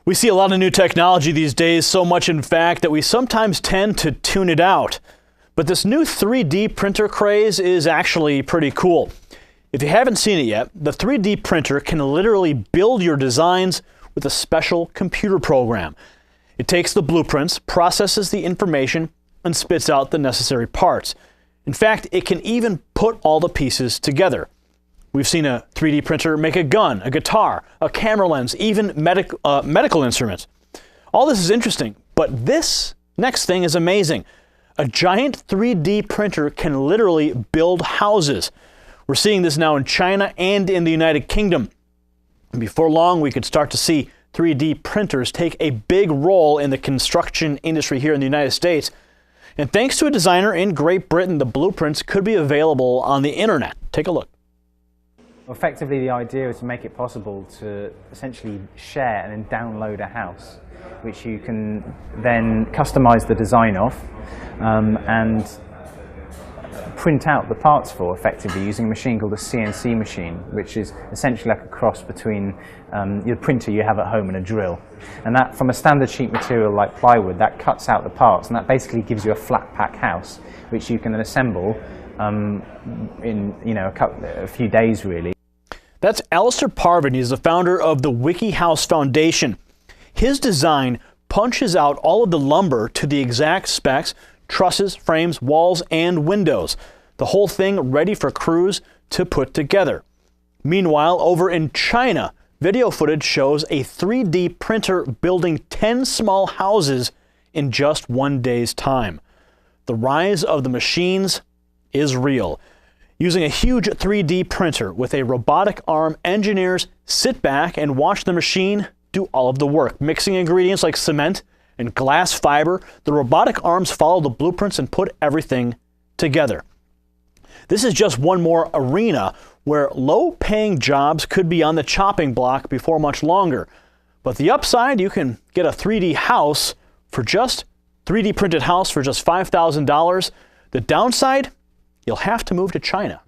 We see a lot of new technology these days, so much in fact that we sometimes tend to tune it out. But this new 3D printer craze is actually pretty cool. If you haven't seen it yet, the 3D printer can literally build your designs with a special computer program. It takes the blueprints, processes the information, and spits out the necessary parts. In fact, it can even put all the pieces together. We've seen a 3D printer make a gun, a guitar, a camera lens, even medical instruments. All this is interesting, but this next thing is amazing. A giant 3D printer can literally build houses. We're seeing this now in China and in the United Kingdom. And before long, we could start to see 3D printers take a big role in the construction industry here in the United States. And thanks to a designer in Great Britain, the blueprints could be available on the internet. Take a look. Effectively, the idea is to make it possible to essentially share and then download a house, which you can then customize the design of and print out the parts for effectively using a machine called a CNC machine, which is essentially like a cross between your printer you have at home and a drill. And that, from a standard sheet material like plywood, that cuts out the parts, and that basically gives you a flat pack house, which you can then assemble in a few days really. That's Alistair Parvin. He's the founder of the WikiHouse Foundation. His design punches out all of the lumber to the exact specs, trusses, frames, walls, and windows. The whole thing ready for crews to put together. Meanwhile, over in China, video footage shows a 3D printer building 10 small houses in just one day's time. The rise of the machines is real. Using a huge 3D printer with a robotic arm, engineers sit back and watch the machine do all of the work. Mixing ingredients like cement and glass fiber, the robotic arms follow the blueprints and put everything together. This is just one more arena where low-paying jobs could be on the chopping block before much longer. But the upside, you can get a 3D house for just $5,000. The downside, you'll have to move to China.